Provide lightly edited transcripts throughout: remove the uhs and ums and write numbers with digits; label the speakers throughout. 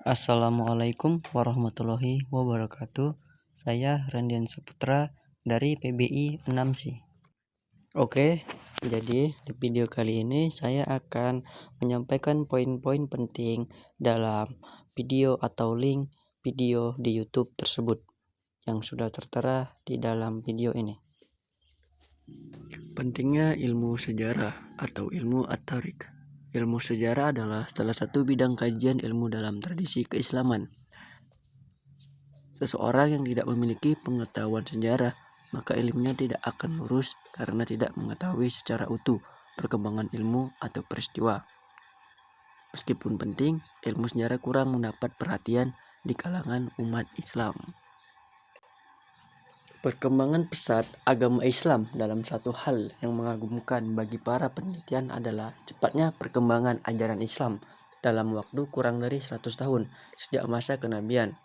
Speaker 1: Assalamualaikum warahmatullahi wabarakatuh. Saya Randian Saputra dari PBI 6C. Oke, jadi di video kali ini saya akan menyampaikan poin-poin penting dalam video atau link video di YouTube tersebut yang sudah tertera di dalam video ini. Pentingnya ilmu sejarah atau ilmu at-tarikh. Ilmu sejarah adalah salah satu bidang kajian ilmu dalam tradisi keislaman. Seseorang yang tidak memiliki pengetahuan sejarah, maka ilmunya tidak akan lurus karena tidak mengetahui secara utuh perkembangan ilmu atau peristiwa. Meskipun penting, ilmu sejarah kurang mendapat perhatian di kalangan umat Islam. Perkembangan pesat agama Islam dalam satu hal yang mengagumkan bagi para penelitian adalah cepatnya perkembangan ajaran Islam dalam waktu kurang dari 100 tahun sejak masa kenabian.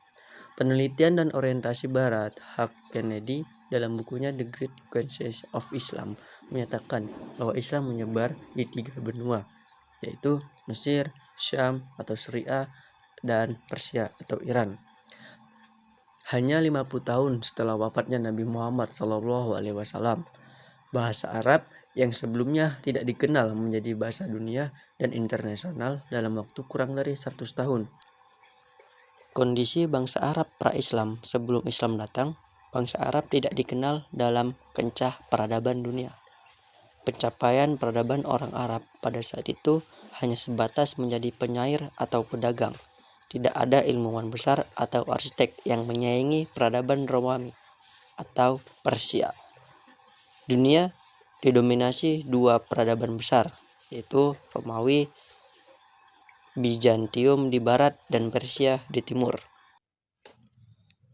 Speaker 1: Penelitian dan orientasi Barat, Huck Kennedy, dalam bukunya The Great Conquest of Islam, menyatakan bahwa Islam menyebar di 3 benua, yaitu Mesir, Syam atau Syria, dan Persia atau Iran. Hanya 50 tahun setelah wafatnya Nabi Muhammad SAW, bahasa Arab yang sebelumnya tidak dikenal menjadi bahasa dunia dan internasional dalam waktu kurang dari 100 tahun. Kondisi bangsa Arab pra-Islam sebelum Islam datang, bangsa Arab tidak dikenal dalam kancah peradaban dunia. Pencapaian peradaban orang Arab pada saat itu hanya sebatas menjadi penyair atau pedagang. Tidak ada ilmuwan besar atau arsitek yang menyaingi peradaban Romawi atau Persia. Dunia didominasi 2 peradaban besar, yaitu Romawi, Bizantium di barat, dan Persia di timur.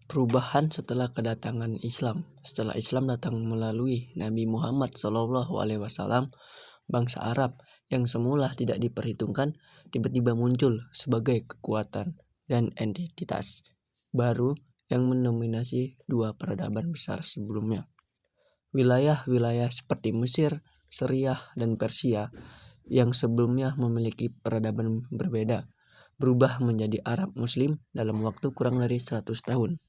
Speaker 1: Perubahan setelah kedatangan Islam. Setelah Islam datang melalui Nabi Muhammad SAW, bangsa Arab yang semula tidak diperhitungkan tiba-tiba muncul sebagai kekuatan dan entitas baru yang mendominasi 2 peradaban besar sebelumnya. Wilayah-wilayah seperti Mesir, Syria, dan Persia yang sebelumnya memiliki peradaban berbeda berubah menjadi Arab Muslim dalam waktu kurang dari 100 tahun.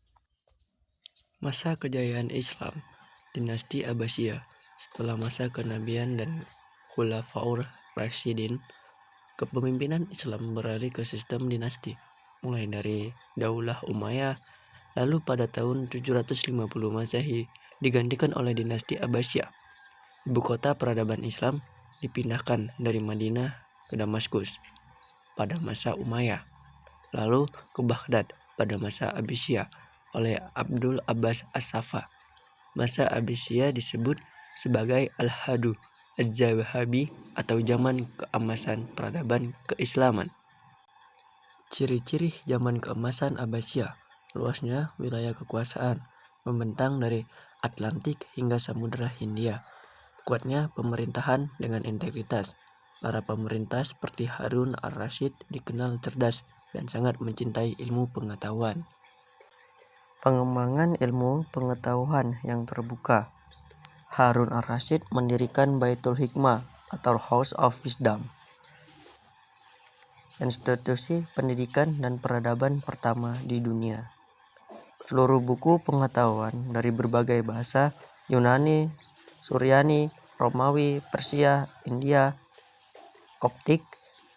Speaker 1: Masa kejayaan Islam, dinasti Abbasiyah. Setelah masa kenabian dan Khulafaur Rasyidin, kepemimpinan Islam beralih ke sistem dinasti, mulai dari Daulah Umayyah, lalu pada tahun 750 Masehi digantikan oleh dinasti Abbasiyah. Ibu kota peradaban Islam dipindahkan dari Madinah ke Damaskus pada masa Umayyah, lalu ke Baghdad pada masa Abbasiyah oleh Abdul Abbas As-Saffah. Masa Abbasiyah disebut sebagai Al-Hadu Az-Zahabi atau zaman keemasan peradaban keislaman. Ciri-ciri zaman keemasan Abbasiyah: luasnya wilayah kekuasaan, membentang dari Atlantik hingga Samudra Hindia. Kuatnya pemerintahan dengan integritas. Para pemerintah seperti Harun ar-Rasyid dikenal cerdas dan sangat mencintai ilmu pengetahuan. Pengembangan ilmu pengetahuan yang terbuka. Harun ar-Rasyid mendirikan Baitul Hikmah atau House of Wisdom, institusi pendidikan dan peradaban pertama di dunia. Seluruh buku pengetahuan dari berbagai bahasa, Yunani, Suryani, Romawi, Persia, India, Koptik,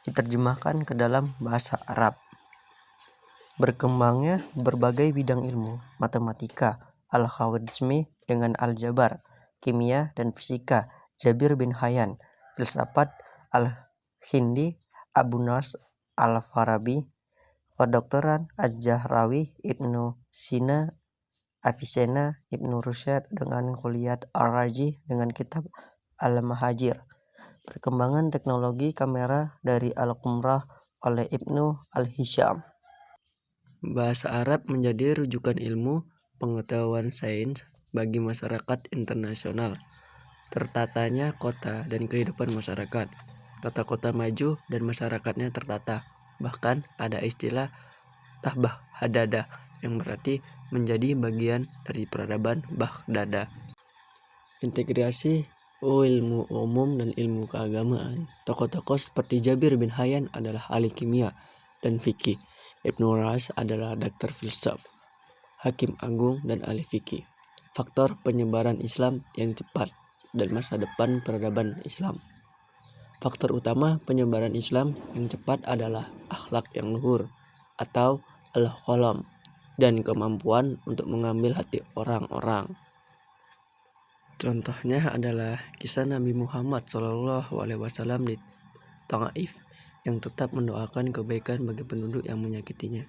Speaker 1: diterjemahkan ke dalam bahasa Arab. Berkembangnya berbagai bidang ilmu, matematika, al-khawarizmi dengan aljabar, kimia dan fisika, Jabir bin Hayyan, filsafat, al-Hindi, Abu Nasr al-Farabi, kedokteran, Az-Zahrawi, Ibnu Sina, Avicenna, Ibnu Rusyad dengan Kuliat Ar-Raji dengan kitab Al-Mahajir. Perkembangan teknologi kamera dari Al-Qumrah oleh Ibnu Al-Hisham. Bahasa Arab menjadi rujukan ilmu pengetahuan sains bagi masyarakat internasional. Tertatanya kota dan kehidupan masyarakat. Kota-kota maju dan masyarakatnya tertata. Bahkan ada istilah tahbah hadada yang berarti menjadi bagian dari peradaban Baghdad. Integrasi ilmu umum dan ilmu keagamaan. Tokoh-tokoh seperti Jabir bin Hayyan adalah ahli kimia dan fikih. Ibnu Ras adalah dokter filsuf, hakim agung, dan ahli fikih. Faktor penyebaran Islam yang cepat dan masa depan peradaban Islam. Faktor utama penyebaran Islam yang cepat adalah akhlak yang luhur atau al-qalam dan kemampuan untuk mengambil hati orang-orang. Contohnya adalah kisah Nabi Muhammad SAW di Taif yang tetap mendoakan kebaikan bagi penduduk yang menyakitinya.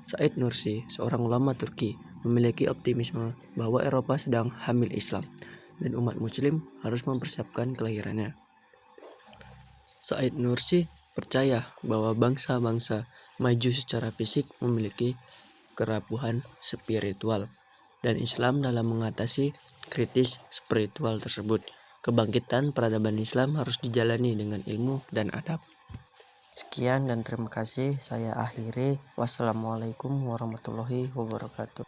Speaker 1: Said Nursi, seorang ulama Turki, memiliki optimisme bahwa Eropa sedang hamil Islam dan umat Muslim harus mempersiapkan kelahirannya. Said Nursi percaya bahwa bangsa-bangsa maju secara fisik memiliki kerapuhan spiritual, dan Islam dalam mengatasi kritis spiritual tersebut. Kebangkitan peradaban Islam harus dijalani dengan ilmu dan adab. Sekian dan terima kasih. Saya akhiri. Wassalamualaikum warahmatullahi wabarakatuh.